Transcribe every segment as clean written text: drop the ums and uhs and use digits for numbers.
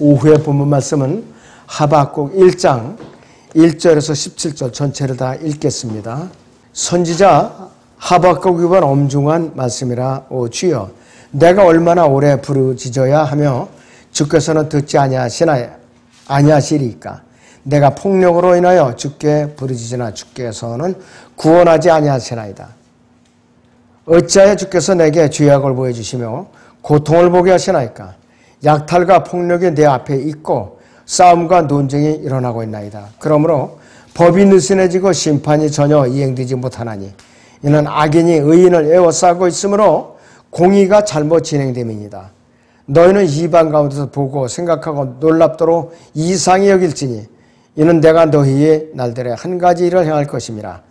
오후에 본문 말씀은 하박국 1장 1절에서 17절 전체를 다 읽겠습니다. 선지자 하박국이 본 엄중한 말씀이라. 오 주여, 내가 얼마나 오래 부르짖어야 하며 주께서는 듣지 아니하시리까. 내가 폭력으로 인하여 주께 부르짖으나 주께서는 구원하지 아니하시나이다. 어찌하여 주께서 내게 죄악을 보여주시며 고통을 보게 하시나이까. 약탈과 폭력이 내 앞에 있고 싸움과 논쟁이 일어나고 있나이다. 그러므로 법이 느슨해지고 심판이 전혀 이행되지 못하나니 이는 악인이 의인을 에워싸고 있으므로 공의가 잘못 진행됨이니이다. 너희는 이방 가운데서 보고 생각하고 놀랍도록 이상히 여길지니 이는 내가 너희의 날들에 한 가지 일을 행할 것임이라.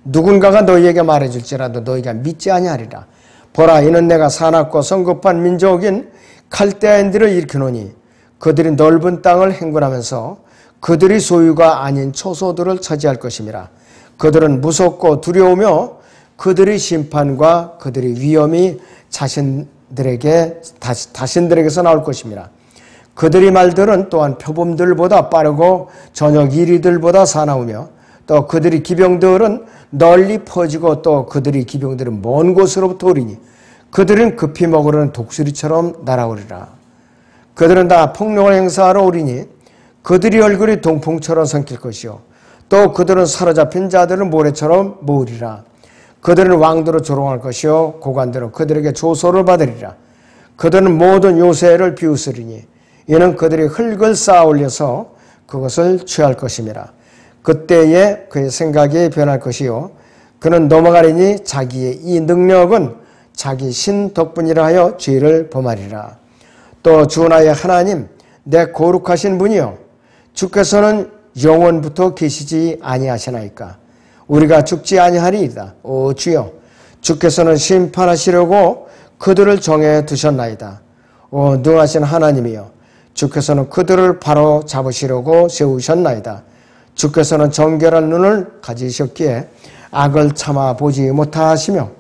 누군가가 너희에게 말해줄지라도 너희가 믿지 아니하리라. 보라, 이는 내가 사납고 성급한 민족인 칼데아인들을 일으키노니 그들이 넓은 땅을 행군하면서 그들이 소유가 아닌 초소들을 차지할 것임이라. 그들은 무섭고 두려우며 그들의 심판과 그들의 위험이 자신들에게서 나올 것임이라. 그들의 말들은 또한 표범들보다 빠르고 저녁 이리들보다 사나우며 또 그들의 기병들은 널리 퍼지고 또 그들의 기병들은 먼 곳으로부터 오리니 그들은 급히 먹으려는 독수리처럼 날아오리라. 그들은 다 폭력을 행사하러 오리니 그들의 얼굴이 동풍처럼 삼킬 것이요 또 그들은 사로잡힌 자들을 모래처럼 모으리라. 그들은 왕들로 조롱할 것이요 고관들은 그들에게 조소를 받으리라. 그들은 모든 요새를 비웃으리니 이는 그들이 흙을 쌓아 올려서 그것을 취할 것임이라. 그때에 그의 생각이 변할 것이요 그는 넘어가리니 자기의 이 능력은 자기 신 덕분이라 하여 죄를 범하리라. 또 주 나의 하나님, 내 거룩하신 분이여, 주께서는 영원부터 계시지 아니하시나이까. 우리가 죽지 아니하리이다. 오 주여, 주께서는 심판하시려고 그들을 정해 두셨나이다. 오 능하신 하나님이여, 주께서는 그들을 바로 잡으시려고 세우셨나이다. 주께서는 정결한 눈을 가지셨기에 악을 참아 보지 못하시며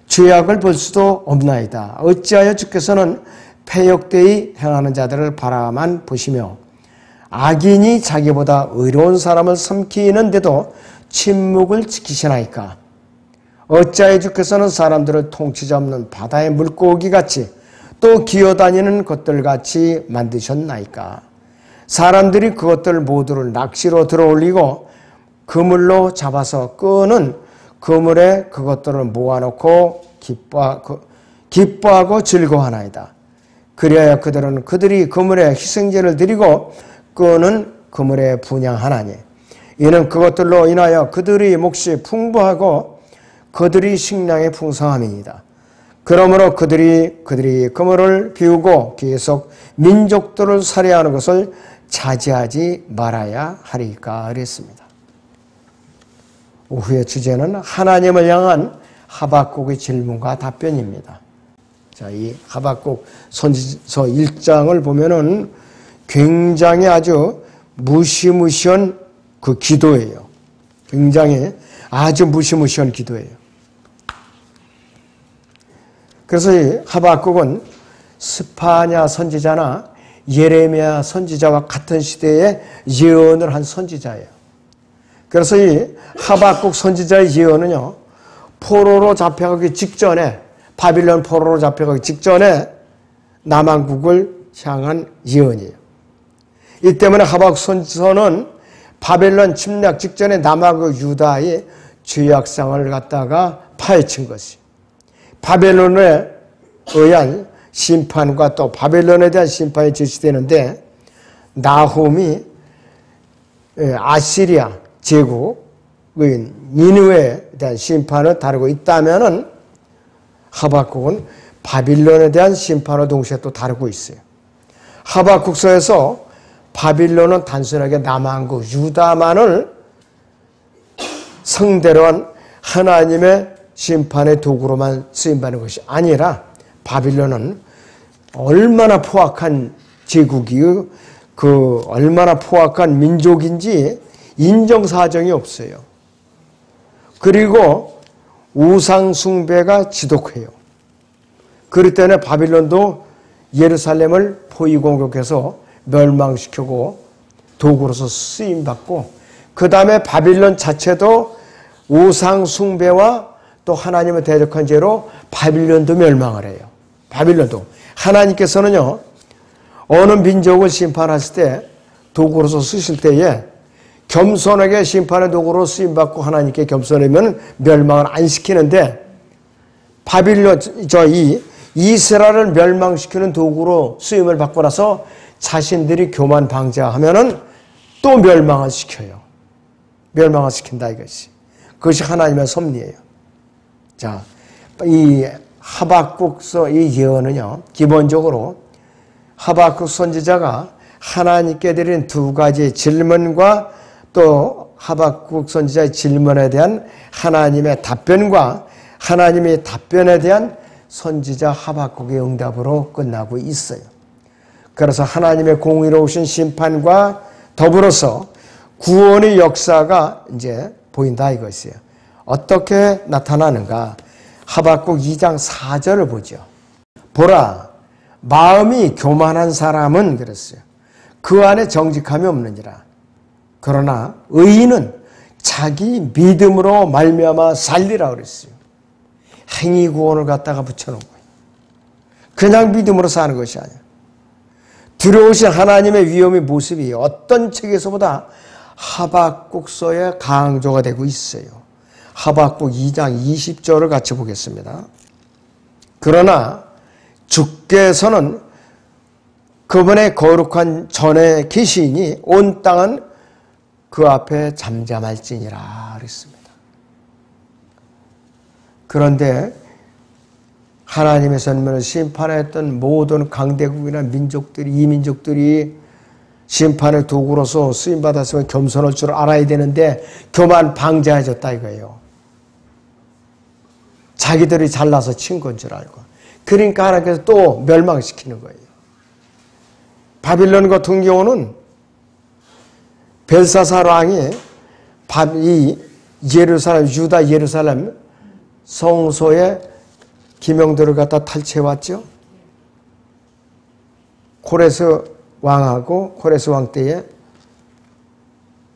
죄악을 볼 수도 없나이다. 어찌하여 주께서는 패역되이 행하는 자들을 바라만 보시며 악인이 자기보다 의로운 사람을 삼키는데도 침묵을 지키시나이까. 어찌하여 주께서는 사람들을 통치 잡는 바다의 물고기같이 또 기어다니는 것들같이 만드셨나이까. 사람들이 그것들 모두를 낚시로 들어올리고 그물로 잡아서 끄는 그물에 그것들을 모아놓고 기뻐하고 즐거워하나이다. 그리하여 그들은 그들이 그물에 희생제를 드리고 끄는 그물에 분향하나니 이는 그것들로 인하여 그들의 몫이 풍부하고 그들의 식량이 풍성함이니이다. 그러므로 그들이 그물을 비우고 계속 민족들을 살해하는 것을 자제하지 말아야 하리까 그랬습니다. 오후의 주제는 하나님을 향한 하박국의 질문과 답변입니다. 자, 이 하박국 선지서 1장을 보면은 굉장히 아주 무시무시한 그 기도예요. 굉장히 아주 무시무시한 기도예요. 그래서 이 하박국은 스파냐 선지자나 예레미야 선지자와 같은 시대에 예언을 한 선지자예요. 그래서 이 하박국 선지자의 예언은요, 포로로 잡혀가기 직전에, 바빌론 포로로 잡혀가기 직전에 남한국을 향한 예언이에요. 이 때문에 하박국 선지서는 바벨론 침략 직전에 남한국 유다의 죄악상을 갖다가 파헤친 것이, 바벨론에 의한 심판과 또 바벨론에 대한 심판이 제시되는데, 나훔이 아시리아 제국의 니느웨에 대한 심판을 다루고 있다면은 하박국은 바빌론에 대한 심판을 동시에 또 다루고 있어요. 하박국서에서 바빌론은 단순하게 남한국 유다만을 상대로 한 하나님의 심판의 도구로만 쓰임받는 것이 아니라 바빌론은 얼마나 포악한 제국이요, 얼마나 포악한 민족인지 인정사정이 없어요. 그리고 우상숭배가 지독해요. 그렇기 때문에 바빌론도 예루살렘을 포위 공격해서 멸망시키고 도구로서 쓰임받고 그 다음에 바빌론 자체도 우상 숭배와 또 하나님을 대적한 죄로 바빌론도 멸망을 해요. 바빌론도. 하나님께서는요, 어느 민족을 심판하실 때 도구로서 쓰실 때에 겸손하게 심판의 도구로 쓰임받고 하나님께 겸손하면 멸망을 안 시키는데 바빌론, 이스라엘을 멸망시키는 도구로 쓰임을 받고 나서 자신들이 교만 방자하면은 또 멸망을 시켜요. 멸망을 시킨다 이것이. 그것이 하나님의 섭리예요. 자, 이 하박국서 이 예언은요, 기본적으로 하박국 선지자가 하나님께 드린 두 가지 질문과 또 하박국 선지자의 질문에 대한 하나님의 답변과 하나님의 답변에 대한 선지자 하박국의 응답으로 끝나고 있어요. 그래서 하나님의 공의로우신 심판과 더불어서 구원의 역사가 이제 보인다 이것이에요. 어떻게 나타나는가? 하박국 2장 4절을 보죠. 보라, 마음이 교만한 사람은 그랬어요. 그 안에 정직함이 없느니라. 그러나 의인은 자기 믿음으로 말미암아 살리라 그랬어요. 행위 구원을 갖다가 붙여놓은 거예요. 그냥 믿음으로 사는 것이 아니에요. 들어오신 하나님의 위엄의 모습이 어떤 책에서보다 하박국서의 강조가 되고 있어요. 하박국 2장 20절을 같이 보겠습니다. 그러나 주께서는 그분의 거룩한 전에 계시니 온 땅은 그 앞에 잠잠할지니라 그랬습니다. 그런데 하나님의 선면을 심판했던 모든 강대국이나 민족들이, 이민족들이 심판의 도구로서 쓰임받았으면 겸손할 줄 알아야 되는데 교만 방자해졌다 이거예요. 자기들이 잘나서 친 건 줄 알고. 그러니까 하나님께서 또 멸망시키는 거예요. 바빌론 같은 경우는 벨사살 왕이 이 예루살렘, 유다 예루살렘 성소의 기명들을 갖다 탈취해왔죠. 코레스 왕하고 코레스 왕 때에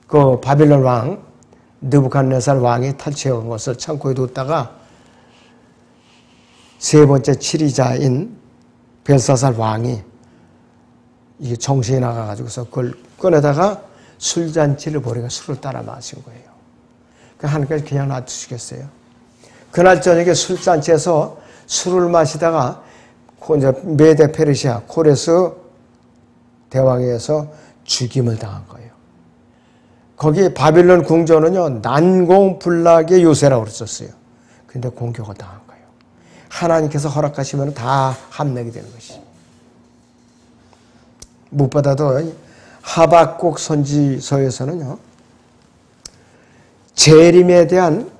그 바빌론 왕 느부갓네살 왕이 탈취해온 것을 창고에 뒀다가 세 번째 치리자인 벨사살 왕이 이게 정신이 나가가지고서 그걸 꺼내다가 술잔치를 벌이고 술을 따라 마신 거예요. 그러니까 하나님께서 그냥 놔두시겠어요? 그날 저녁에 술잔치에서 술을 마시다가 메데 페르시아 코레스 대왕에 의해서 죽임을 당한 거예요. 거기 바빌론 궁전은요, 난공불락의 요새라고 그랬었어요. 근데 공격을 당한 거예요. 하나님께서 허락하시면 다 함락이 되는 것이. 무엇보다도 하박국 선지서에서는요, 재림에 대한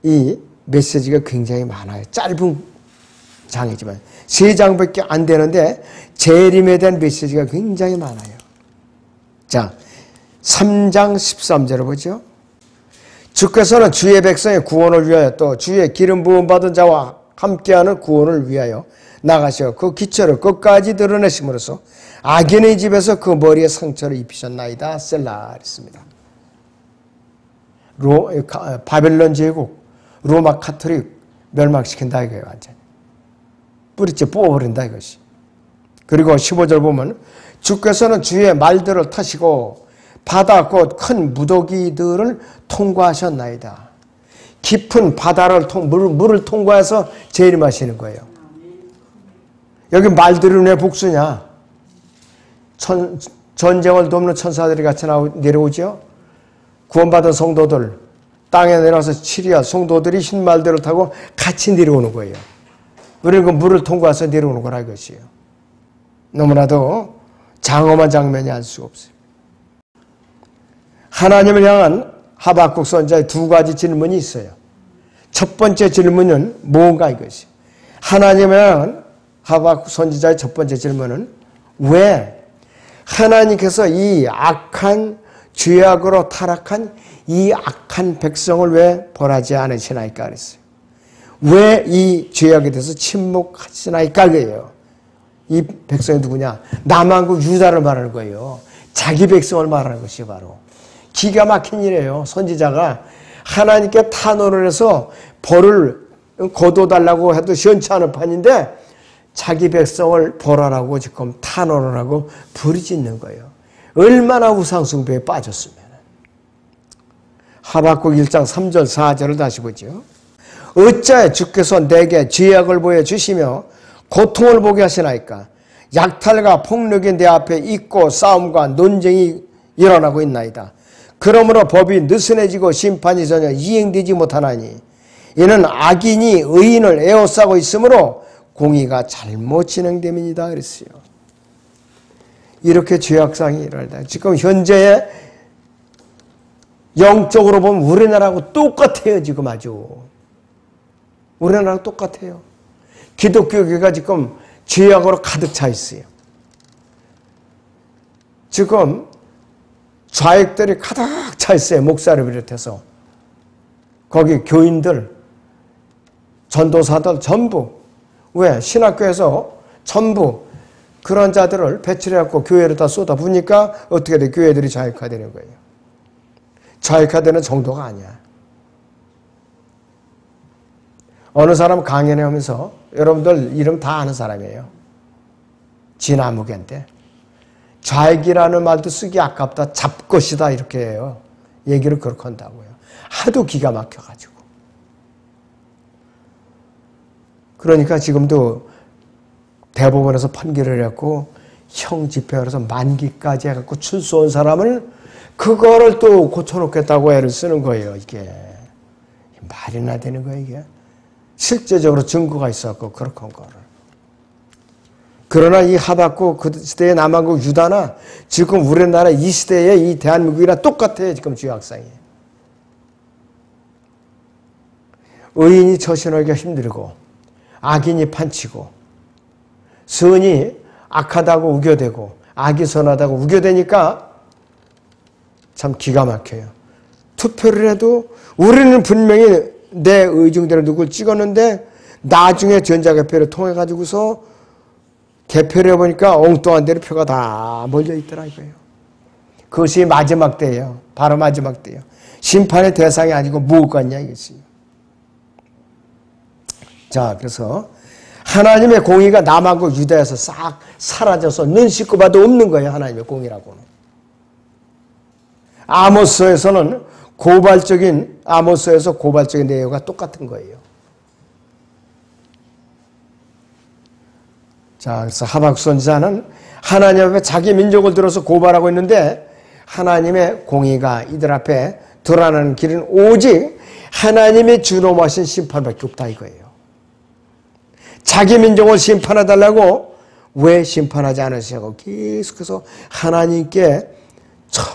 이 메시지가 굉장히 많아요. 짧은 장이지만 3장밖에 안 되는데 재림에 대한 메시지가 굉장히 많아요. 자, 3장 13절을 보죠. 주께서는 주의 백성의 구원을 위하여 또 주의 기름 부음 받은 자와 함께하는 구원을 위하여 나가셔 그 기초를 끝까지 드러내심으로써 악인의 집에서 그 머리에 상처를 입히셨나이다. 셀라 했습니다. 바벨론 제국 로마 카톨릭 멸망시킨다 이거예요. 완전히 뿌리째 뽑아버린다 이것이. 그리고 15절 보면 주께서는 주의 말들을 타시고 바다 곧 큰 무더기들을 통과하셨나이다. 깊은 바다를 물을 통과해서 재림하시는 거예요. 여기 말들은 왜 복수냐? 전쟁을 돕는 천사들이 같이 내려오죠. 구원받은 성도들 땅에 내려와서 치리아 성도들이 흰 말들을 타고 같이 내려오는 거예요. 우리는 그 물을 통과해서 내려오는 거라 이것이에요. 너무나도 장엄한 장면이 알 수가 없어요. 하나님을 향한 하박국 선지자의 두 가지 질문이 있어요. 첫 번째 질문은 뭔가 이것이. 하나님을 향한 하박국 선지자의 첫 번째 질문은 왜 하나님께서 이 악한 죄악으로 타락한 이 악한 백성을 왜 벌하지 않으시나이까 그랬어요. 왜 이 죄악에 대해서 침묵하시나이까 그래요. 이 백성이 누구냐? 남한국 유다를 말하는 거예요. 자기 백성을 말하는 것이 바로. 기가 막힌 일이에요. 선지자가 하나님께 탄원을 해서 벌을 거둬달라고 해도 시원치 않은 판인데 자기 백성을 벌하라고 지금 탄원을 하고 부르짖는 거예요. 얼마나 우상숭배에 빠졌으면. 하박국 1장 3절 4절을 다시 보죠. 어찌하여 주께서 내게 죄악을 보여주시며 고통을 보게 하시나이까. 약탈과 폭력이 내 앞에 있고 싸움과 논쟁이 일어나고 있나이다. 그러므로 법이 느슨해지고 심판이 전혀 이행되지 못하나니 이는 악인이 의인을 에워싸고 있으므로 공의가 잘못 진행됨이니이다 그랬어요. 이렇게 죄악상이 일어난다. 지금 현재의 영적으로 보면 우리나라하고 똑같아요. 지금 아주. 우리나라하고 똑같아요. 기독교계가 지금 죄악으로 가득 차 있어요. 지금 좌익들이 가득 차 있어요. 목사를 비롯해서. 거기 교인들, 전도사들 전부. 왜? 신학교에서 전부 그런 자들을 배출해갖고 교회를 다 쏟아부으니까 어떻게 돼? 교회들이 좌익화되는 거예요. 좌익화되는 정도가 아니야. 어느 사람 강연회 하면서 여러분들 이름 다 아는 사람이에요. 진아무개인데 좌익이라는 말도 쓰기 아깝다. 잡것이다 이렇게 해요. 얘기를 그렇게 한다고요. 하도 기가 막혀가지고. 그러니까 지금도 대법원에서 판결을 했고 형 집행해서 만기까지 해갖고 출소한 사람을 그거를 또 고쳐놓겠다고 애를 쓰는 거예요. 이게 말이나 되는 거예요. 이게 실제적으로 증거가 있었고 그렇게 한 거를. 그러나 이 하박국 그 시대의 남한국 유다나 지금 우리나라 이 시대의 이 대한민국이랑 똑같아요. 지금 죄악상이. 의인이 처신하기가 힘들고 악인이 판치고 선이 악하다고 우겨대고 악이 선하다고 우겨대니까 참 기가 막혀요. 투표를 해도 우리는 분명히 내 의중대로 누굴 찍었는데 나중에 전자개표를 통해 가지고서 개표를 해보니까 엉뚱한 대로 표가 다 몰려 있더라 이거예요. 그것이 마지막 때예요. 바로 마지막 때예요. 심판의 대상이 아니고 무엇같냐 이것이. 자, 그래서 하나님의 공의가 남한국 유다에서 싹 사라져서 눈 씻고 봐도 없는 거예요. 하나님의 공의라고는. 아모스에서는 아모스에서 고발적인 내용과 똑같은 거예요. 자, 그래서 하박국 선지자는 하나님 앞에 자기 민족을 들어서 고발하고 있는데 하나님의 공의가 이들 앞에 드러나는 길은 오직 하나님의 준엄하신 심판밖에 없다 이거예요. 자기 민족을 심판해달라고 왜 심판하지 않으시냐고 계속해서 하나님께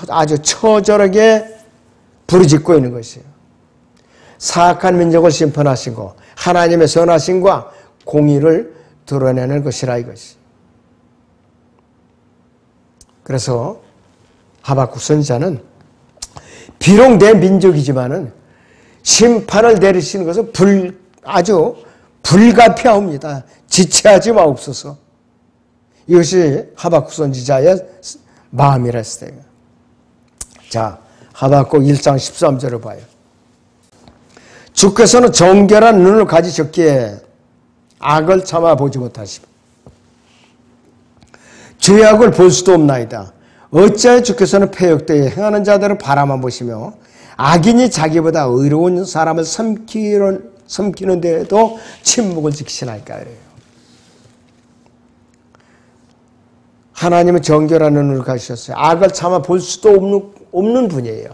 아주 처절하게 부르짖고 있는 것이에요. 사악한 민족을 심판하시고 하나님의 선하심과 공의를 드러내는 것이라 이것이. 그래서 하박국 선지자는 비록 내 민족이지만은 심판을 내리시는 것은 아주 불가피하옵니다. 지체하지 마옵소서. 이것이 하박국 선지자의 마음이라 했어요. 자, 하박국 1장 13절을 봐요. 주께서는 정결한 눈을 가지셨기에 악을 참아보지 못하시고 죄악을 볼 수도 없나이다. 어찌하여 주께서는 패역되게 행하는 자들을 바라만 보시며 악인이 자기보다 의로운 사람을 섬기는 데에도 침묵을 지키시나이까요. 하나님은 정결한 눈을 가지셨어요. 악을 참아 볼 수도 없는 분이에요.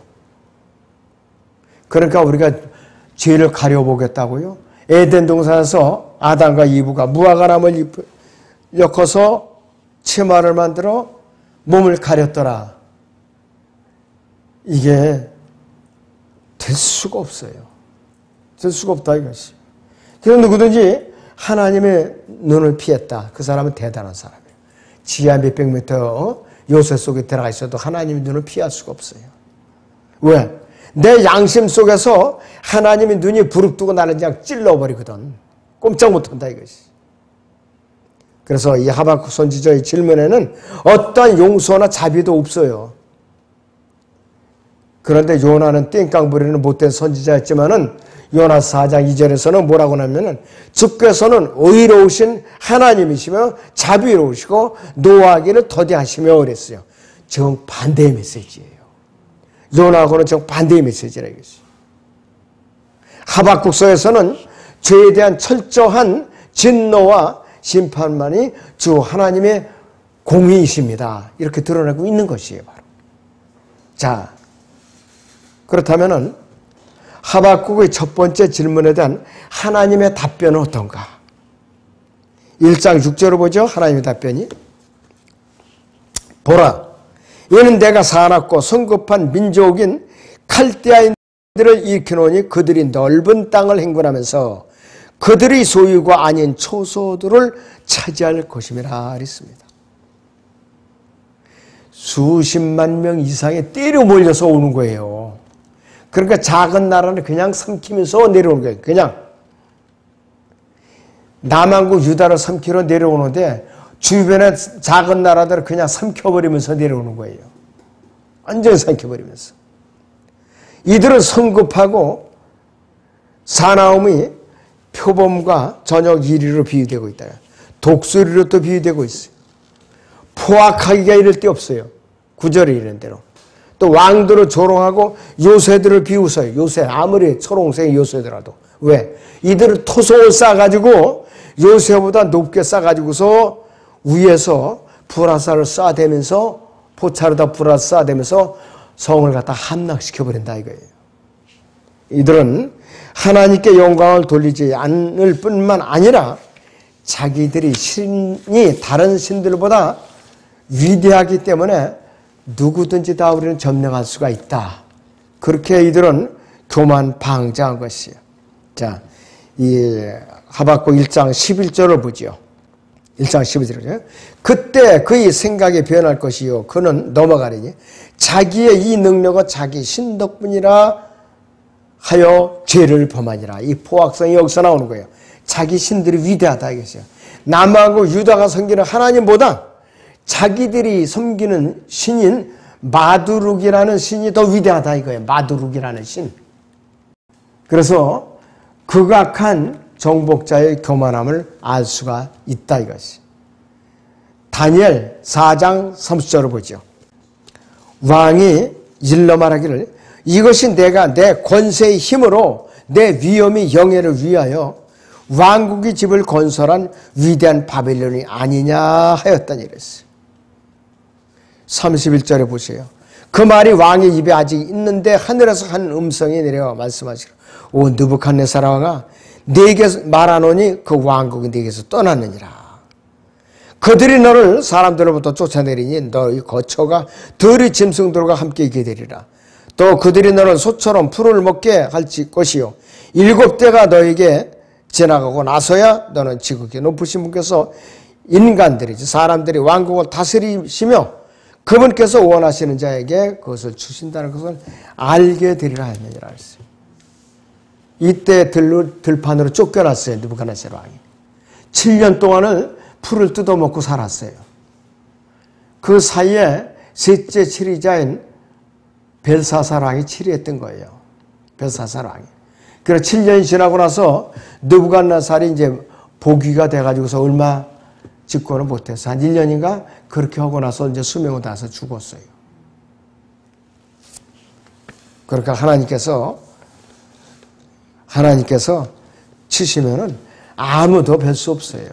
그러니까 우리가 죄를 가려보겠다고요. 에덴 동산에서 아담과 이브가 무화과나무를 엮어서 치마를 만들어 몸을 가렸더라. 이게 될 수가 없어요. 될 수가 없다 이것이. 그래서 누구든지 하나님의 눈을 피했다. 그 사람은 대단한 사람이에요. 지하 몇백 미터 요새 속에 들어가 있어도 하나님의 눈을 피할 수가 없어요. 왜? 내 양심 속에서 하나님의 눈이 부릅뜨고 나를 그냥 찔러버리거든. 꼼짝 못한다 이것이. 그래서 이 하박국 선지자의 질문에는 어떠한 용서나 자비도 없어요. 그런데 요나는 땡깡 부리는 못된 선지자였지만은 요나 4장 2절에서는 뭐라고 하냐면은 주께서는 의로우신 하나님이시며 자비로우시고 노하기를 더디하시며 그랬어요. 정반대의 메시지예요. 요나하고는 정반대의 메시지라 이것이. 하박국서에서는 죄에 대한 철저한 진노와 심판만이 주 하나님의 공의이십니다. 이렇게 드러내고 있는 것이에요. 바로. 자, 그렇다면은 하박국의 첫 번째 질문에 대한 하나님의 답변은 어떤가? 1장 6절을 보죠. 하나님의 답변이. 보라, 이는 내가 사납고 성급한 민족인 칼디아인들을 일으켜놓으니 그들이 넓은 땅을 행군하면서 그들의 소유가 아닌 초소들을 차지할 것임이라 그랬습니다. 수십만 명 이상의 때려 몰려서 오는 거예요. 그러니까 작은 나라는 그냥 삼키면서 내려오는 거예요. 그냥 남한국 유다를 삼키러 내려오는데 주변의 작은 나라들을 그냥 삼켜버리면서 내려오는 거예요. 완전히 삼켜버리면서. 이들은 성급하고 사나움이 표범과 저녁 이리로 비유되고 있다. 독수리로 또 비유되고 있어요. 포악하기가 이럴 데 없어요. 9절에 이런 대로. 또 왕들을 조롱하고 요새들을 비웃어요. 요새 아무리 초롱생의 요새더라도. 왜? 이들은 토성을 쌓아가지고 요새보다 높게 쌓아가지고서 위에서 불화살을 쏴대면서 포차로다 불화살 쏴대면서 성을 갖다 함락시켜버린다 이거예요. 이들은 하나님께 영광을 돌리지 않을 뿐만 아니라 자기들이 신이 다른 신들보다 위대하기 때문에 누구든지 다 우리는 점령할 수가 있다. 그렇게 이들은 교만방자한 것이에요. 자, 이 하박국 1장 11절을 보죠. 1장 11절이죠. 그때 그의 생각이 변할 것이요. 그는 넘어가리니 자기의 이 능력은 자기 신 덕분이라 하여 죄를 범하니라. 이 포악성이 여기서 나오는 거예요. 자기 신들이 위대하다 이것이요. 남하고 유다가 섬기는 하나님보다 자기들이 섬기는 신인 마두룩이라는 신이 더 위대하다 이거예요. 마두룩이라는 신. 그래서 극악한 정복자의 교만함을 알 수가 있다 이것이. 다니엘 4장 30절을 보죠. 왕이 일러 말하기를 이것이 내가 내 권세의 힘으로 내 위엄의 영예를 위하여 왕국의 집을 건설한 위대한 바벨론이 아니냐 하였다니 이랬어요. 31절에 보세요. 그 말이 왕의 입에 아직 있는데 하늘에서 한 음성이 내려와 말씀하시기를 오 느부갓네살 왕아 네게 말하노니 그 왕국이 네게서 떠났느니라. 그들이 너를 사람들로부터 쫓아내리니 너의 거처가 들의 짐승들과 함께 있게 되리라. 또 그들이 너를 소처럼 풀을 먹게 할 것이요 7대가 너에게 지나가고 나서야 너는 지극히 높으신 분께서 인간들이지 사람들이 왕국을 다스리시며 그분께서 원하시는 자에게 그것을 주신다는 것을 알게 되리라 하느니라 했어요. 이때 들판으로 쫓겨났어요. 느부갓네살 왕이. 7년 동안을 풀을 뜯어먹고 살았어요. 그 사이에 셋째 치리자인 벨사살 왕이 치리했던 거예요. 벨사살 왕이. 그래서 7년이 지나고 나서 느부갓네살이 이제 복위가 돼가지고서 얼마 집권을 못해서 한 1년인가 그렇게 하고 나서 이제 수명을 다해서 죽었어요. 그러니까 하나님께서 치시면은 아무도 별 수 없어요.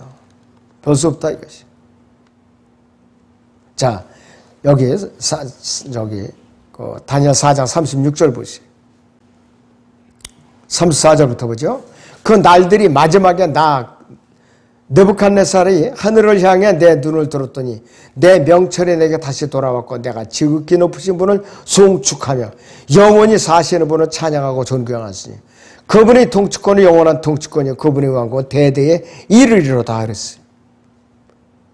별 수 없다 이것이. 자, 여기 다니엘 4장 36절 보시죠. 34절부터 보죠. 그 날들이 마지막에 느부갓네살이 하늘을 향해 내 눈을 들었더니 내 명철이 내게 다시 돌아왔고 내가 지극히 높으신 분을 송축하며 영원히 사시는 분을 찬양하고 존경하시니 그분의 통치권이 영원한 통치권이요 그분의 왕국은 대대에 이르리로다 그랬어요.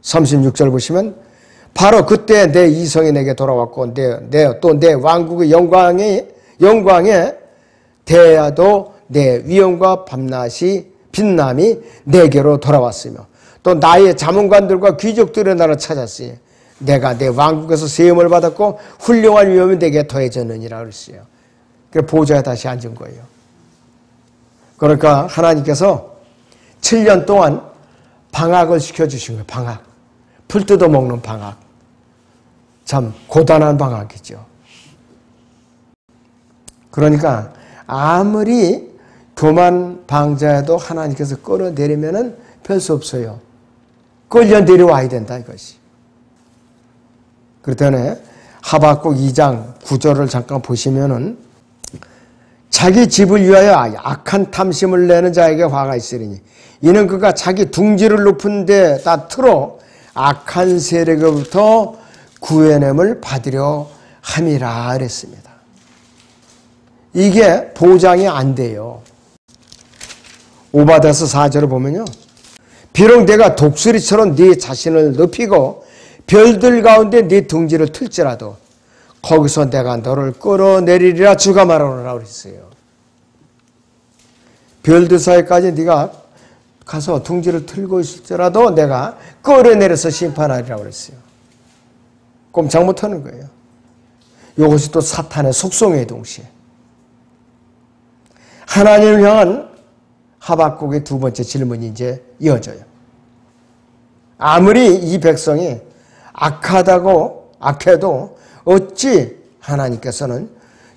36절 보시면 바로 그때 내 이성이 내게 돌아왔고 또 내 왕국의 영광에 대하도 내 위엄과 빛남이 내게로 돌아왔으며 또 나의 자문관들과 귀족들의 나라를 찾았으니 내가 내 왕국에서 세움을 받았고 훌륭한 위엄이 내게 더해졌느니라 그랬어요. 그래서 보좌에 다시 앉은 거예요. 그러니까 하나님께서 7년 동안 방학을 시켜주신 거예요. 방학. 풀 뜯어먹는 방학. 참 고단한 방학이죠. 그러니까 아무리 교만 방자에도 하나님께서 끌어내리면은 별 수 없어요. 끌려 내려와야 된다 이것이. 그렇기 때문에 하박국 2장 9절을 잠깐 보시면은 자기 집을 위하여 악한 탐심을 내는 자에게 화가 있으리니 이는 그가 자기 둥지를 높은 데다 틀어 악한 세력으로부터 구해냄을 받으려 함이라 그랬습니다. 이게 보장이 안 돼요. 오바댜서 4절을 보면요. 비록 내가 독수리처럼 네 자신을 높이고 별들 가운데 네 둥지를 틀지라도 거기서 내가 너를 끌어내리리라 주가 말하노라 그랬어요. 별들 사이까지 네가 가서 둥지를 틀고 있을지라도 내가 끌어내려서 심판하리라 그랬어요. 꼼짝 못하는 거예요. 이것이 또 사탄의 속성의 동시에 하나님을 향한 하박국의 두 번째 질문이 이제 이어져요. 아무리 이 백성이 악해도 어찌 하나님께서는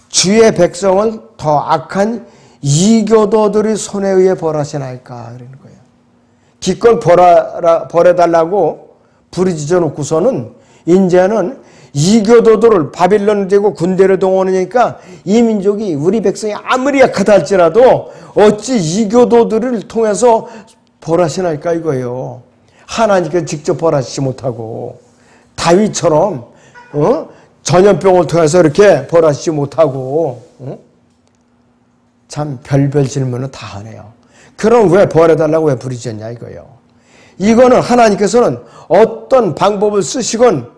주의 백성을 더 악한 이교도들의 손에 의해 벌하시나이까 그러는 거예요. 기껏 벌해달라고 부르짖어 놓고서는 이제는 이교도들을 바빌론 되고 군대를 동원하니까 이 민족이 우리 백성이 아무리 약하다 할지라도 어찌 이교도들을 통해서 벌하시나이까 이거예요. 하나님께서 직접 벌하시지 못하고 다윗처럼 전염병을 통해서 이렇게 벌하시지 못하고 참 별별 질문을 다 하네요. 그럼 왜 벌해달라고 왜 부르짖었냐 이거예요. 이거는 하나님께서는 어떤 방법을 쓰시건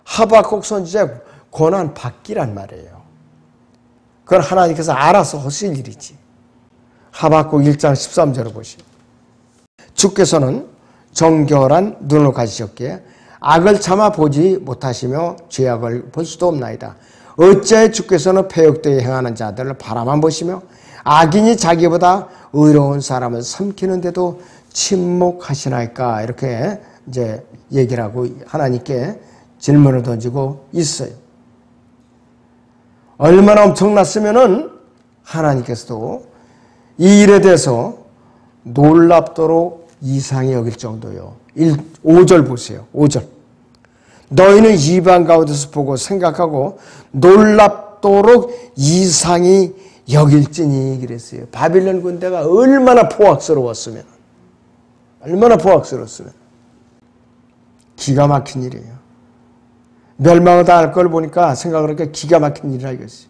하박국 선지자의 권한 받기란 말이에요. 그건 하나님께서 알아서 하실 일이지. 하박국 1장 13절을 보시오. 주께서는 정결한 눈을 가지셨기에 악을 참아 보지 못하시며 죄악을 볼 수도 없나이다. 어찌하여 주께서는 패역되게 행하는 자들을 바라만 보시며 악인이 자기보다 의로운 사람을 삼키는데도 침묵하시나이까 이렇게 이제 얘기를 하고 하나님께 질문을 던지고 있어요. 얼마나 엄청났으면은 하나님께서도 이 일에 대해서 놀랍도록 이상히 여길 정도요. 5절 보세요. 5절. 너희는 이방 가운데서 보고 생각하고 놀랍도록 이상히 여길지니 그랬어요. 바빌론 군대가 얼마나 포악스러웠으면 기가 막힌 일이에요. 멸망을 당할 걸 보니까 생각을 하니까 기가 막힌 일이라 이것이.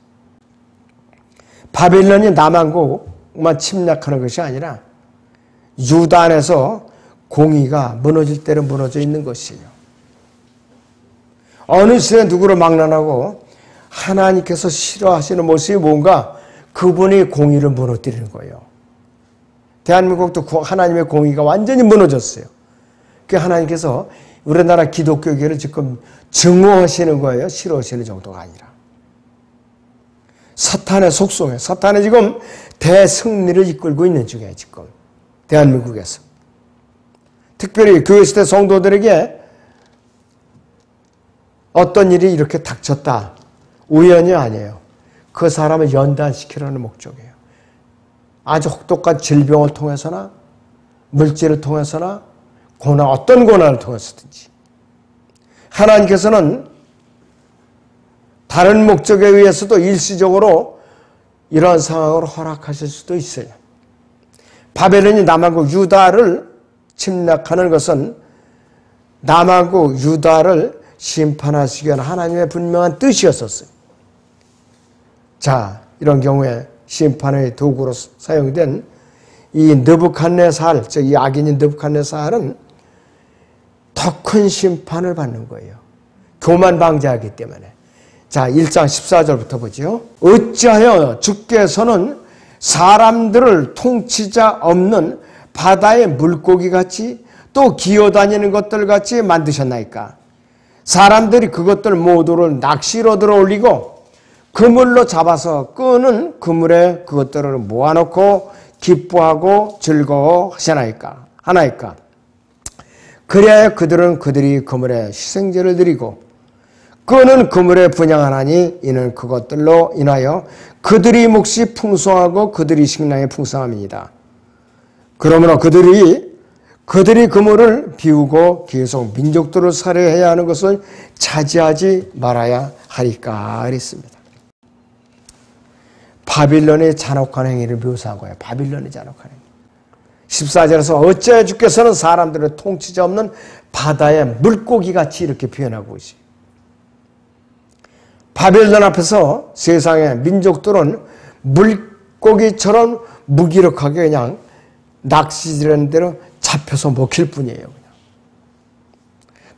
바빌론이 남한국만 침략하는 것이 아니라 유다 안에서 공의가 무너질 때는 무너져 있는 것이에요. 어느 시대에 누구를 막론하고 하나님께서 싫어하시는 모습이 뭔가 그분의 공의를 무너뜨리는 거예요. 대한민국도 하나님의 공의가 완전히 무너졌어요. 그 하나님께서 우리나라 기독교계를 지금 증오하시는 거예요. 싫어하시는 정도가 아니라. 사탄의 속성에 사탄이 지금 대승리를 이끌고 있는 중이에요. 지금 대한민국에서. 특별히 교회 시대 성도들에게 어떤 일이 이렇게 닥쳤다. 우연이 아니에요. 그 사람을 연단시키려는 목적이에요. 아주 혹독한 질병을 통해서나 물질을 통해서나 고난, 어떤 고난을 통해서든지 하나님께서는 다른 목적에 의해서도 일시적으로 이러한 상황을 허락하실 수도 있어요. 바벨론이 남한국 유다를 침략하는 것은 남한국 유다를 심판하시기 위한 하나님의 분명한 뜻이었었어요. 자, 이런 경우에 심판의 도구로 사용된 이 느부갓네살, 즉 이 악인인 느부갓네살은 더 큰 심판을 받는 거예요. 교만 방지하기 때문에. 자, 1장 14절부터 보죠. 어찌하여 주께서는 사람들을 통치자 없는 바다의 물고기같이 또 기어다니는 것들 같이 만드셨나이까. 사람들이 그것들 모두를 낚시로 들어올리고 그물로 잡아서 끄는 그물에 그것들을 모아놓고 기뻐하고 즐거워하시나이까 하나이까. 그래야 그들은 그들이 그물에 희생제를 드리고 끄는 그물에 분향하나니 이는 그것들로 인하여 그들이 몫이 풍성하고 그들이 식량이 풍성함이니이다. 그러므로 그들이 그물을 비우고 계속 민족들을 살해해야 하는 것을 차지하지 말아야 하리까 그랬습니다. 바빌론의 잔혹한 행위를 묘사한 거예요. 바빌론의 잔혹한 행위. 14절에서 어찌하여 주께서는 사람들을 통치자 없는 바다의 물고기같이 이렇게 표현하고 있어요. 바벨론 앞에서 세상의 민족들은 물고기처럼 무기력하게 그냥 낚시질하는 대로 잡혀서 먹힐 뿐이에요. 그냥.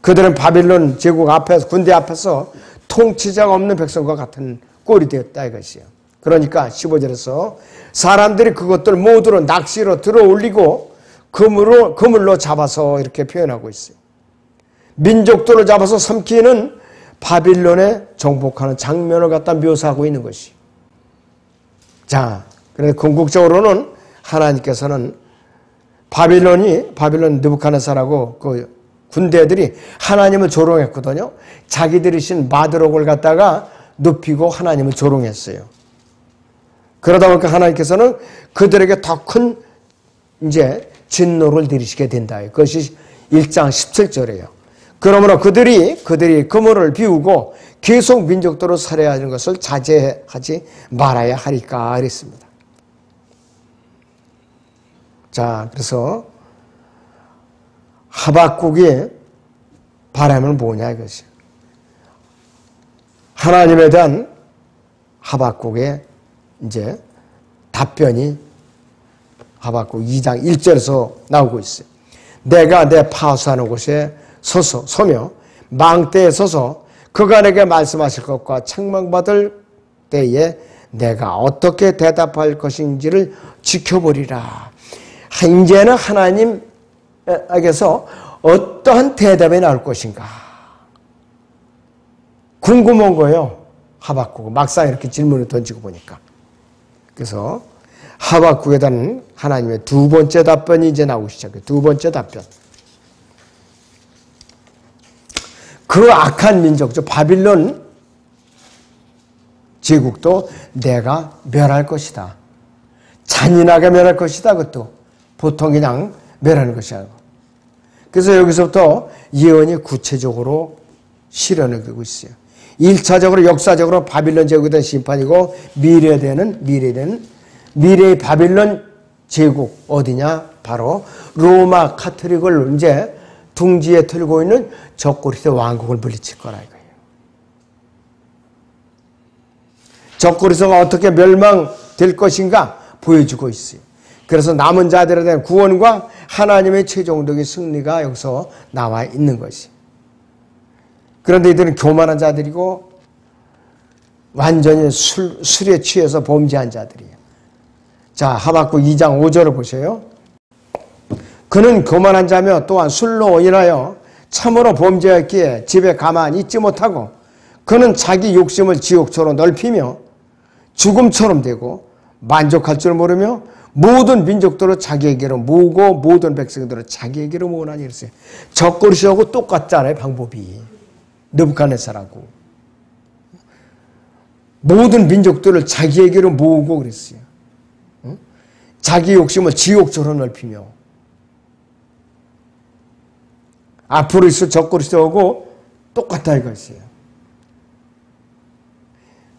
그들은 바빌론 제국 앞에서 군대 앞에서 통치자가 없는 백성과 같은 꼴이 되었다 이것이에요. 그러니까 15절에서 사람들이 그것들 모두를 낚시로 들어올리고 그물로 잡아서 이렇게 표현하고 있어요. 민족들을 잡아서 삼키는 바빌론에 정복하는 장면을 갖다 묘사하고 있는 것이. 자, 그래서 궁극적으로는 하나님께서는 바빌론 느부갓네살하고 그 군대들이 하나님을 조롱했거든요. 자기들이 신 마드록을 갖다가 눕히고 하나님을 조롱했어요. 그러다 보니까 하나님께서는 그들에게 더 큰 이제 진노를 내리시게 된다. 그것이 1장 17절이에요. 그러므로 그들이 그물을 비우고 계속 민족들을 살해하는 것을 자제하지 말아야 하리까 그랬습니다. 자, 그래서 하박국의 바람은 뭐냐 이것이. 하나님에 대한 하박국의 이제 답변이 하박국 2장 1절에서 나오고 있어요. 내가 내 파수하는 곳에 서며 망대에 서서 그가 내게 말씀하실 것과 책망받을 때에 내가 어떻게 대답할 것인지를 지켜보리라. 이제는 하나님에게서 어떠한 대답이 나올 것인가 궁금한 거예요. 하박국 막상 이렇게 질문을 던지고 보니까. 그래서 하박국에 대한 하나님의 두 번째 답변이 이제 나오기 시작해요. 두 번째 답변. 그 악한 민족죠. 바빌론 제국도 내가 멸할 것이다. 잔인하게 멸할 것이다. 그것도 보통 그냥 멸하는 것이 아니고. 그래서 여기서부터 예언이 구체적으로 실현을 되고 있어요. 1차적으로 역사적으로 바빌론 제국에 대한 심판이고 미래의 바빌론 제국 어디냐? 바로 로마 카톨릭을 이제 둥지에 틀고 있는 적그리스도 왕국을 물리칠 거라 이거예요. 적그리스도가 어떻게 멸망될 것인가 보여주고 있어요. 그래서 남은 자들에 대한 구원과 하나님의 최종적인 승리가 여기서 나와 있는 것이. 그런데 이들은 교만한 자들이고 완전히 술에 취해서 범죄한 자들이에요. 자, 하박국 2장 5절을 보세요. 그는 교만한 자며 또한 술로 인하여 참으로 범죄했기에 집에 가만히 있지 못하고 그는 자기 욕심을 지옥처럼 넓히며 죽음처럼 되고 만족할 줄 모르며 모든 민족들을 자기에게로 모으고 모든 백성들을 자기에게로 모으나니 이랬어요. 적그리스도하고 똑같잖아요. 방법이. 느부갓네살하고. 모든 민족들을 자기에게로 모으고 그랬어요. 자기 욕심을 지옥처럼 넓히며 앞으로 있을 적그리스도하고 똑같다 이것이에요.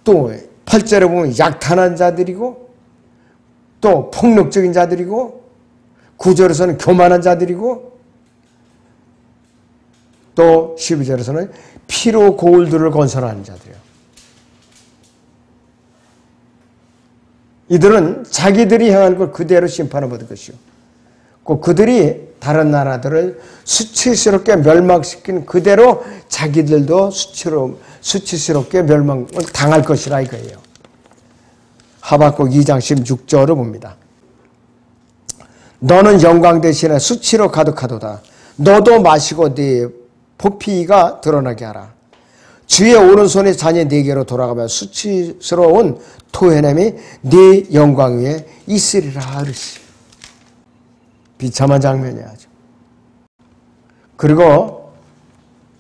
또 8절에 보면 약탄한 자들이고 또 폭력적인 자들이고 9절에서는 교만한 자들이고 또 12절에서는 피로 고울들을 건설하는 자들이에요. 이들은 자기들이 행한 걸 그대로 심판을 받을 것이요. 그들이 다른 나라들을 수치스럽게 멸망시킨 그대로 자기들도 수치스럽게 멸망을 당할 것이라 이거예요. 하박국 2장 16절을 봅니다. 너는 영광 대신에 수치로 가득하도다. 너도 마시고 네 보피가 드러나게 하라. 주의 오른손이 자녀 네게로 돌아가며 수치스러운 토해냄이 네 영광 위에 있으리라 하르시. 비참한 장면이야. 아주. 그리고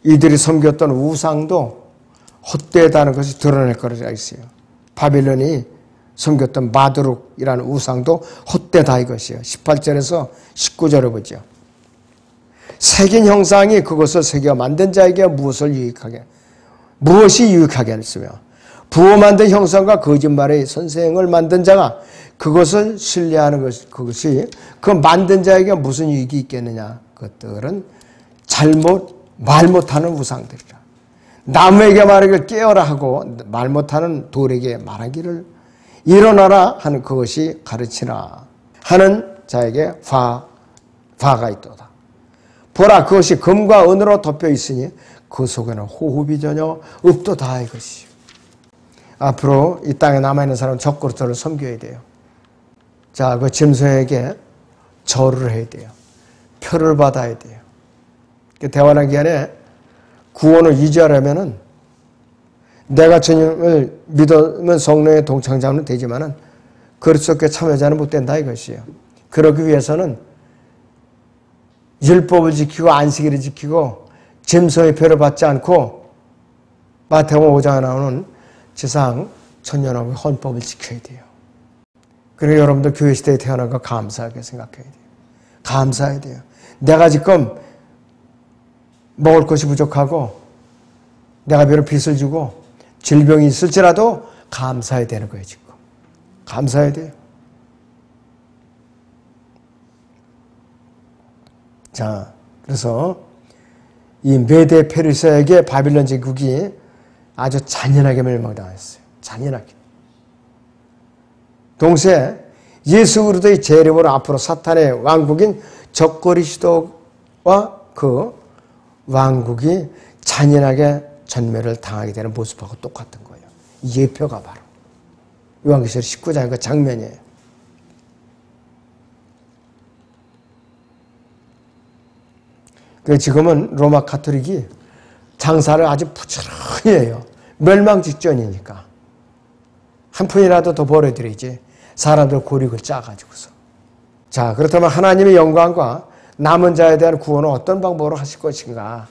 이들이 섬겼던 우상도 헛되다는 것이 드러낼 거라 있어요. 바빌론이 섬겼던 마드룩이라는 우상도 헛되다 이것이에요. 18절에서 19절을 보죠. 새긴 형상이 그것을 새겨 만든 자에게 무엇이 유익하게 했으며 부어 만든 형상과 거짓말의 선생을 만든 자가 그것을 신뢰하는 그것이 그 만든 자에게 무슨 유익이 있겠느냐. 그것들은 말 못하는 우상들이라. 나무에게 말하기를 깨어라 하고 말 못하는 돌에게 말하기를 일어나라 하는 그것이 가르치나 하는 자에게 화가 있도다. 보라 그것이 금과 은으로 덮여 있으니 그 속에는 호흡이 전혀 없도다 이것이요. 앞으로 이 땅에 남아있는 사람은 적그리스도를 섬겨야 돼요. 자, 그 짐승에게 절을 해야 돼요. 표를 받아야 돼요. 대환란 기간에 구원을 유지하려면은 내가 주님을 믿으면 성령의 동창자는 되지만은 그리스도께 참여자는 못 된다 이것이에요. 그러기 위해서는 율법을 지키고 안식일을 지키고 짐승의 표를 받지 않고 마태복음 5장에 나오는 지상 천년왕국의 헌법을 지켜야 돼요. 그리고 여러분도 교회 시대에 태어난 거 감사하게 생각해야 돼요. 감사해야 돼요. 내가 지금 먹을 것이 부족하고 내가 비록 빚을 주고 질병이 있을지라도 감사해야 되는 거예요. 지금 감사해야 돼요. 자, 그래서 이 메데 페르시아에게 바빌론 제국이 아주 잔인하게 멸망당했어요. 잔인하게. 동시에 예수 그리스도의 재림으로 앞으로 사탄의 왕국인 적그리스도와 그 왕국이 잔인하게 전멸을 당하게 되는 모습하고 똑같은 거예요. 예표가 바로 요한계시록 19장의 그 장면이에요. 지금은 로마 가톨릭이 장사를 아주 부지런히 해요. 멸망 직전이니까. 한 푼이라도 더 벌어드리지. 사람들 고립을 짜가지고서. 자, 그렇다면 하나님의 영광과 남은 자에 대한 구원은 어떤 방법으로 하실 것인가?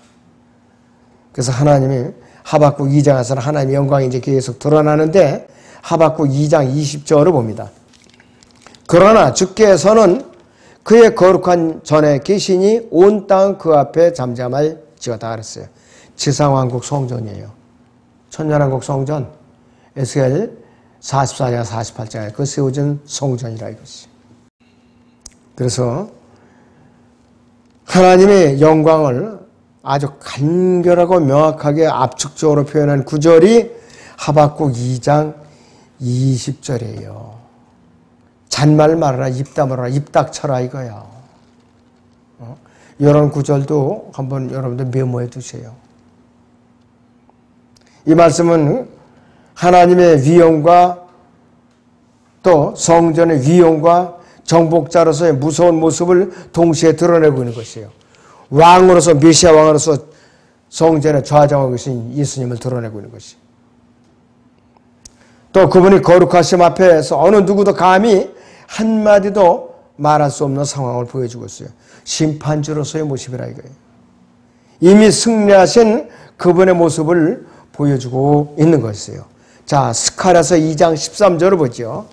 그래서 하나님이 하박국 2장에서는 하나님의 영광이 이제 계속 드러나는데 하박국 2장 20절을 봅니다. 그러나 주께서는 그의 거룩한 전에 계시니 온 땅 그 앞에 잠잠할지어다 그랬어요. 지상왕국 성전이에요. 천년왕국 성전, 에스겔 44장 48장에 그 세워진 성전이라 이것이. 그래서 하나님의 영광을 아주 간결하고 명확하게 압축적으로 표현한 구절이 하박국 2장 20절이에요. 잔말 말하라, 입 다물어라, 입 닥쳐라 이거야. 이런 구절도 한번 여러분들 메모해 두세요. 이 말씀은 하나님의 위엄과 또 성전의 위엄과 정복자로서의 무서운 모습을 동시에 드러내고 있는 것이에요. 왕으로서 메시아 왕으로서 성전에 좌정하고 계신 예수님을 드러내고 있는 것이. 또 그분이 거룩하심 앞에서 어느 누구도 감히 한마디도 말할 수 없는 상황을 보여주고 있어요. 심판주로서의 모습이라 이거예요. 이미 승리하신 그분의 모습을 보여주고 있는 것이에요. 자, 스가랴서 2장 13절을 보죠.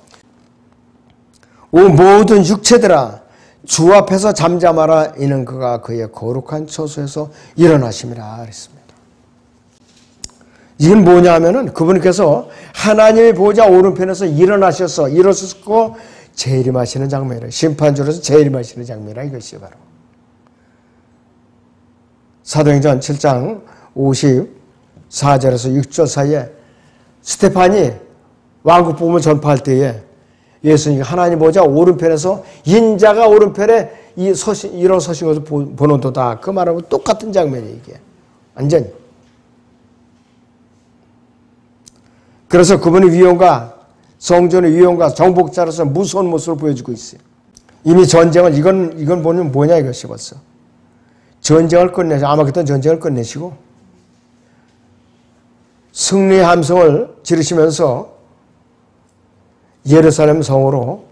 오 모든 육체들아 주 앞에서 잠잠하라 이는 그가 그의 거룩한 처소에서 일어나심이라 그랬습니다. 이건 뭐냐 하면은 그분께서 하나님의 보좌 오른편에서 일어서셨고 재림하시는 장면이라. 심판주로서 재림하시는 장면이라 이것이 바로. 사도행전 7장 54절에서 6절 사이에 스테판이 왕국 복음을 전파할 때에 예수님이 하나님 보좌 오른편에서 인자가 오른편에 일어서신 것을 보는도다. 그 말하고 똑같은 장면이에요. 이게 완전히. 그래서 그분의 위엄과 성전의 위엄과 정복자로서 무서운 모습을 보여주고 있어요. 이미 전쟁을 이건 보면 뭐냐 이것이 벌써. 전쟁을 끝내시고, 아마 그때 전쟁을 끝내시고 승리의 함성을 지르시면서 예루살렘 성으로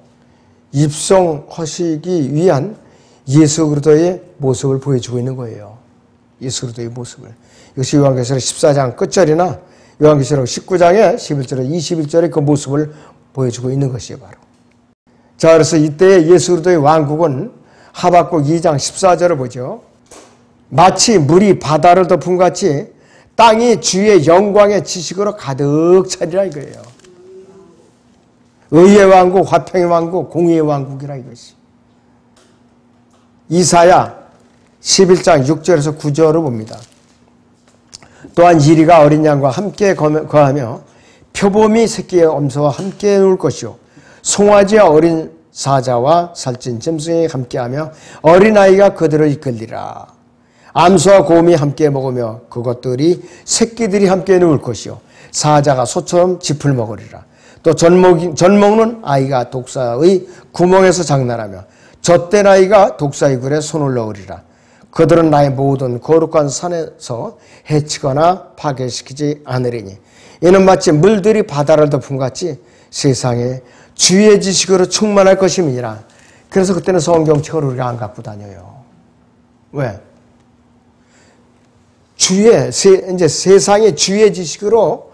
입성하시기 위한 예수 그리스도의 모습을 보여주고 있는 거예요. 예수 그리스도의 모습을. 이것이 요한계시록 14장 끝절이나 요한계시록 19장의 11절에 21절의 그 모습을 보여주고 있는 것이에요. 바로. 자, 그래서 이때 예수 그리스도의 왕국은 하박국 2장 14절을 보죠. 마치 물이 바다를 덮은 같이 땅이 주의 영광의 지식으로 가득 차리라 이거예요. 의의 왕국, 화평의 왕국, 공의의 왕국이라 이것이. 이사야 11장 6절에서 9절을 봅니다. 또한 이리가 어린 양과 함께 거하며 표범이 새끼의 엄소와 함께 놀 것이요 송아지와 어린 사자와 살찐 짐승이 함께하며 어린아이가 그들을 이끌리라. 암소와 곰이 함께 먹으며 그것들이 새끼들이 함께 누울 것이요 사자가 소처럼 짚을 먹으리라. 또 젖먹는 아이가 독사의 구멍에서 장난하며 젖된 아이가 독사의 굴에 손을 넣으리라. 그들은 나의 모든 거룩한 산에서 해치거나 파괴시키지 않으리니 이는 마치 물들이 바다를 덮은 같이 세상에 주의 지식으로 충만할 것임이니라. 그래서 그때는 성경책을 우리가 안 갖고 다녀요. 왜? 이제 세상의 주의 지식으로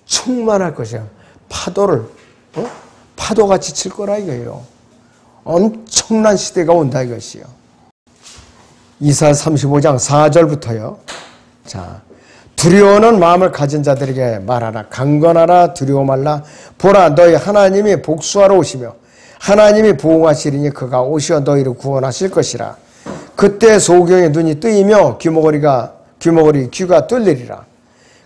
충만할 것이야. 파도같이 칠 거라 이거예요. 엄청난 시대가 온다 이것이요. 이사야 35장 4절부터요. 자, 두려워하는 마음을 가진 자들에게 말하라. 강건하라. 두려워 말라. 보라, 너희 하나님이 복수하러 오시며 하나님이 보응하시리니 그가 오시어 너희를 구원하실 것이라. 그때 소경의 눈이 뜨이며 귀머거리 귀가 뚫리리라.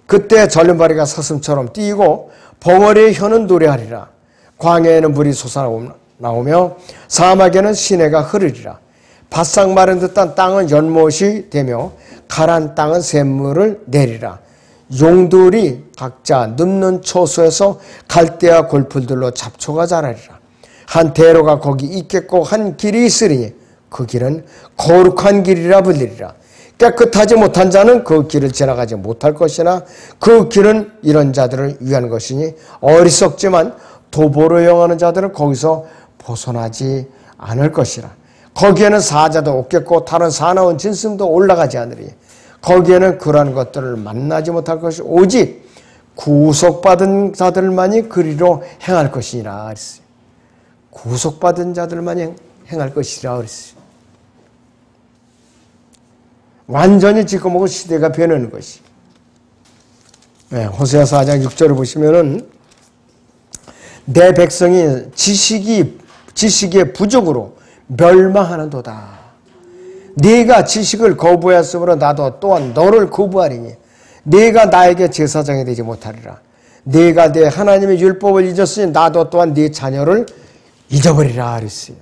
그때 절름발이가 사슴처럼 뛰고 벙어리의 혀는 노래하리라. 광야에는 물이 솟아나오며 사막에는 시내가 흐르리라. 바싹 마른 듯한 땅은 연못이 되며 가란 땅은 샘물을 내리라. 용들이 각자 눕는 초소에서 갈대와 골풀들로 잡초가 자라리라. 한 대로가 거기 있겠고 한 길이 있으리니 그 길은 거룩한 길이라 불리리라. 깨끗하지 못한 자는 그 길을 지나가지 못할 것이나 그 길은 이런 자들을 위한 것이니 어리석지만 도보로 영하는 자들은 거기서 벗어나지 않을 것이라. 거기에는 사자도 없겠고 다른 사나운 짐승도 올라가지 않으리. 거기에는 그러한 것들을 만나지 못할 것이 오직 구속받은 자들만이 그리로 행할 것이니라 그랬어요. 구속받은 자들만이 행할 것이라 그랬어요. 완전히 지금하고 시대가 변하는 것이. 네, 호세아 4장 6절을 보시면은 내 백성이 지식의 부족으로 멸망하는도다. 네가 지식을 거부했으므로 나도 또한 너를 거부하리니 네가 나에게 제사장이 되지 못하리라. 네가 내 하나님의 율법을 잊었으니 나도 또한 네 자녀를 잊어버리라 그랬어요.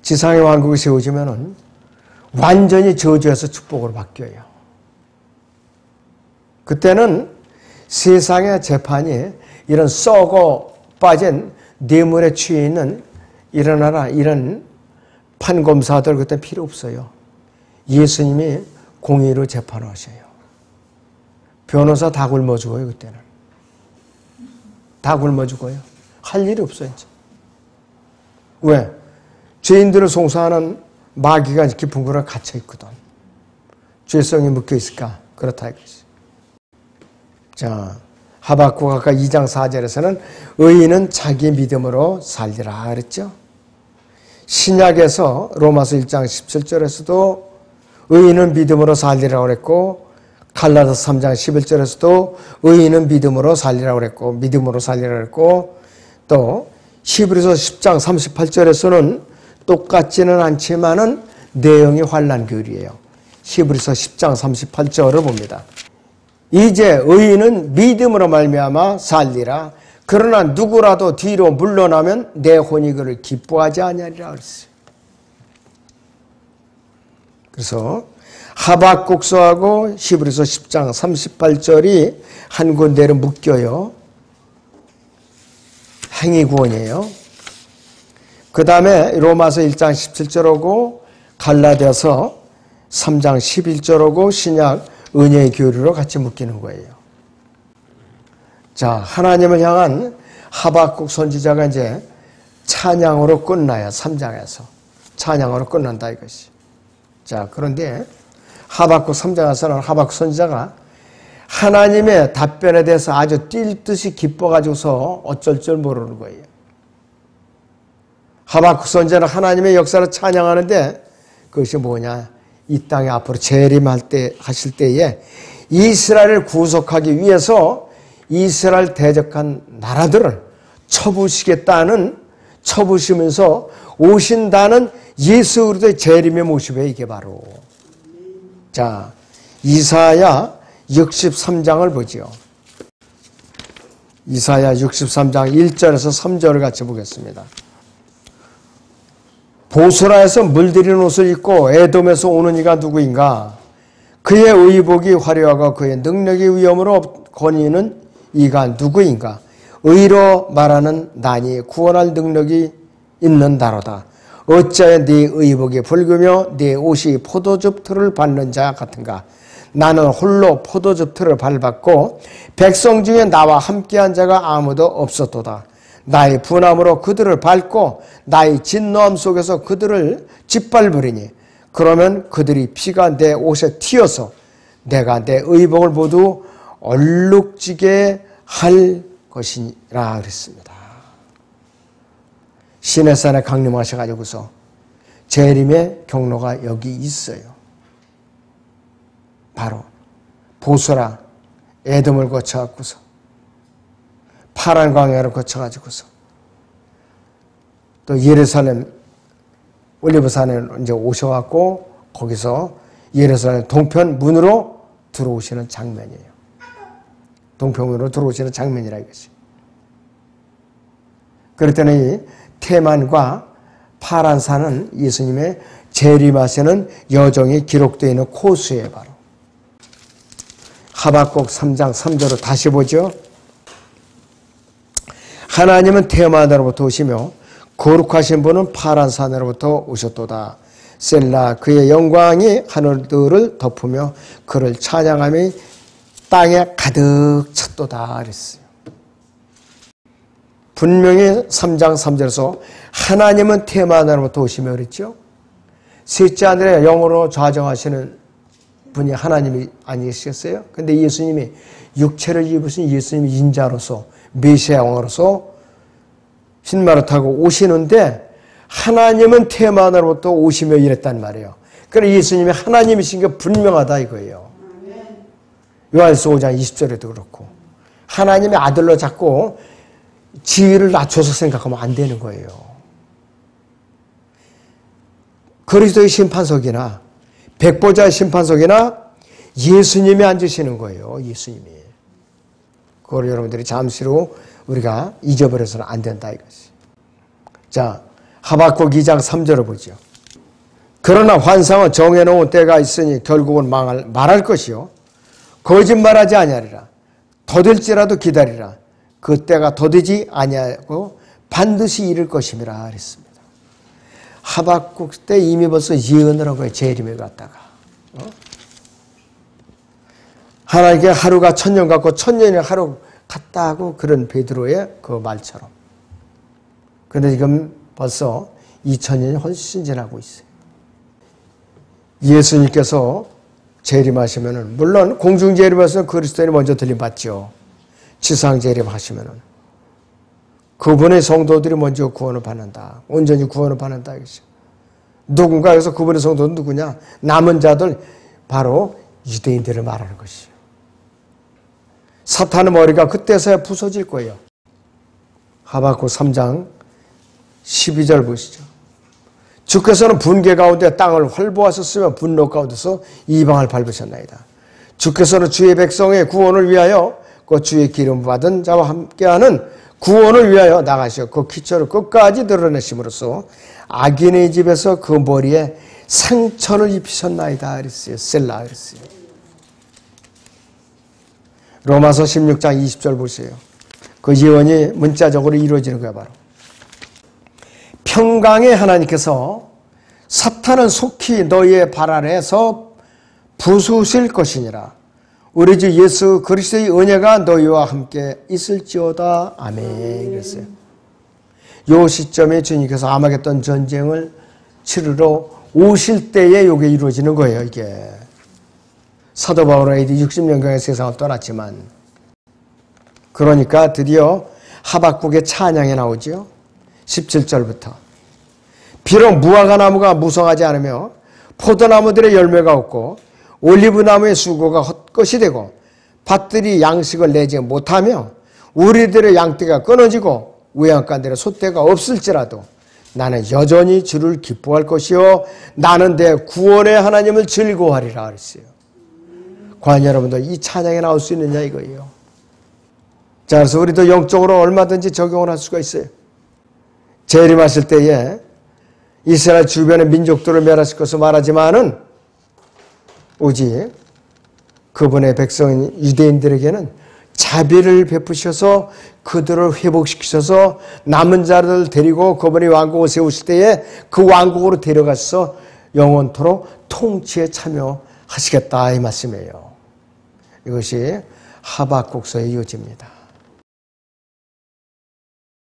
지상의 왕국이 세워지면은 완전히 저주에서 축복으로 바뀌어요. 그때는 세상의 재판이 이런 썩어 빠진 뇌물에 취해 있는 이런 판검사들 그때 필요 없어요. 예수님이 공의로 재판하셔요. 변호사 다 굶어 죽어요. 그때는 다 굶어 죽어요. 할 일이 없어요. 이제. 왜? 죄인들을 송사하는 마귀가 깊은 곳에 갇혀 있거든. 죄성이 묶여 있을까? 그렇다 이거지. 자, 하박국 아까 2장 4절에서는 의인은 자기 믿음으로 살리라 그랬죠. 신약에서 로마서 1장 17절에서도 의인은 믿음으로 살리라고 그랬고 갈라디아서 3장 11절에서도 의인은 믿음으로 살리라고 그랬고 믿음으로 살리라고 그랬고 또 히브리서 10장 38절에서는 똑같지는 않지만은 내용이 환란교리예요. 히브리서 10장 38절을 봅니다. 이제 의인은 믿음으로 말미암아 살리라. 그러나 누구라도 뒤로 물러나면 내 혼이 그를 기뻐하지 아니하리라 그랬어요. 그래서 하박국서하고 히브리서 10장 38절이 한 군데로 묶여요. 행위구원이에요. 그 다음에 로마서 1장 17절하고 갈라디아서 3장 11절하고 신약 은혜의 교리로 같이 묶이는 거예요. 자, 하나님을 향한 하박국 선지자가 이제 찬양으로 끝나요. 3장에서. 찬양으로 끝난다 이것이. 자, 그런데 하박국 3장에서는 하박국 선지자가 하나님의 답변에 대해서 아주 뛸 듯이 기뻐가지고서 어쩔 줄 모르는 거예요. 하박국 선지자는 하나님의 역사를 찬양하는데 그것이 뭐냐? 이 땅에 앞으로 하실 때에 이스라엘을 구속하기 위해서 이스라엘 대적한 나라들을 쳐부시면서 오신다는 예수 그리스도의 재림의 모습이에요. 이게 바로. 자, 이사야 63장을 보죠. 이사야 63장 1절에서 3절을 같이 보겠습니다. 보스라에서 물들인 옷을 입고 에돔에서 오는 이가 누구인가? 그의 의복이 화려하고 그의 능력이 위엄으로 거니는 이가 누구인가? 의로 말하는 난이 구원할 능력이 있는 나로다. 어찌하여 네 의복이 붉으며 네 옷이 포도즙 틀을 밟는 자 같은가? 나는 홀로 포도즙 틀을 밟았고 백성 중에 나와 함께한 자가 아무도 없었도다. 나의 분함으로 그들을 밟고 나의 진노함 속에서 그들을 짓밟으리니 그러면 그들이 피가 내 옷에 튀어서 내가 내 의복을 모두 얼룩지게 할 것이라 그랬습니다. 시내산에 강림하셔가지고서 재림의 경로가 여기 있어요. 바로 보스라 에돔을 거쳐갖고서 파란 광야를 거쳐가지고서 또 예루살렘 올리브산에 이제 오셔갖고 거기서 예루살렘 동편 문으로 들어오시는 장면이에요. 동편문으로 들어오시는 장면이라 이것이. 그랬더니 테만과 파란 산은 예수님의 재림하시는 여정이 기록되어 있는 코스예요. 바로. 하박국 3장 3절로 다시 보죠. 하나님은 테만으로부터 오시며 거룩하신 분은 파란 산으로부터 오셨도다. 셀라 그의 영광이 하늘들을 덮으며 그를 찬양함이 땅에 가득 찼도다 그랬어요. 분명히 3장 3절에서 하나님은 테만으로부터 오시며 그랬죠. 셋째 하늘에 영으로 좌정하시는 분이 하나님이 아니시겠어요? 근데 예수님이 육체를 입으신 예수님이 인자로서 메시아 왕으로서 흰마를 타고 오시는데 하나님은 테만으로부터 오시며 이랬단 말이에요. 그래서 예수님이 하나님이신 게 분명하다 이거예요. 요한서 5장 20절에도 그렇고 하나님의 아들로 자꾸 지위를 낮춰서 생각하면 안 되는 거예요. 그리스도의 심판석이나 백보자의 심판석이나 예수님이 앉으시는 거예요. 예수님이. 그걸 여러분들이 잠시로 우리가 잊어버려서는 안 된다 이것이. 자, 하박국 2장 3절을 보죠. 그러나 환상은 정해놓은 때가 있으니 결국은 말할 것이요 거짓말하지 아니하리라. 더딜지라도 기다리라. 그 때가 더디지 아니하고 반드시 이를 것임이라 그랬습니다. 하박국 때 이미 벌써 예언을 한 거예요. 재림을 갖다가. 하나님께 하루가 1000년 같고 1000년이 하루 같다고 그런 베드로의 그 말처럼. 그런데 지금 벌써 2000년이 훨씬 지나고 있어요. 예수님께서 재림하시면은 물론 공중 재림하시면 그리스도인이 먼저 들림받죠. 지상 재림하시면은 그분의 성도들이 먼저 구원을 받는다. 온전히 구원을 받는다 이것이. 누군가 여기서 그분의 성도는 누구냐? 남은 자들 바로 유대인들을 말하는 것이에요. 사탄의 머리가 그때서야 부서질 거예요. 하박국 3장 12절 보시죠. 주께서는 분개 가운데 땅을 활보하셨으며 분노 가운데서 이방을 밟으셨나이다. 주께서는 주의 백성의 구원을 위하여 그 주의 기름 받은 자와 함께하는 구원을 위하여 나가시어 그 기초를 끝까지 드러내심으로써 악인의 집에서 그 머리에 상처를 입히셨나이다 그랬어요. 셀라 그랬어요. 로마서 16장 20절 보세요. 그 예언이 문자적으로 이루어지는 거야 바로. 평강의 하나님께서 사탄은 속히 너희의 발 아래에서 부수실 것이니라. 우리 주 예수 그리스도의 은혜가 너희와 함께 있을지어다. 아멘. 그랬어요. 요 시점에 주님께서 아마겟돈 전쟁을 치르러 오실 때에 이게 이루어지는 거예요. 이게 사도 바울은 AD 60년경에 세상을 떠났지만, 그러니까 드디어 하박국의 찬양에 나오지요. 17절부터 비록 무화과 나무가 무성하지 않으며 포도나무들의 열매가 없고 올리브나무의 수고가 헛것이 되고 밭들이 양식을 내지 못하며 우리들의 양떼가 끊어지고 우양간들의 솥대가 없을지라도 나는 여전히 주를 기뻐할 것이요 나는 내 구원의 하나님을 즐거워하리라 그랬어요. 과연 여러분들 이 찬양에 나올 수 있느냐 이거예요. 자, 그래서 우리도 영적으로 얼마든지 적용을 할 수가 있어요. 재림하실 때에 이스라엘 주변의 민족들을 멸하실 것을 말하지만은 오직 그분의 백성인 유대인들에게는 자비를 베푸셔서 그들을 회복시키셔서 남은 자를 데리고 그분이 왕국을 세우실 때에 그 왕국으로 데려가서 영원토록 통치에 참여하시겠다 이 말씀이에요. 이것이 하박국서의 요지입니다.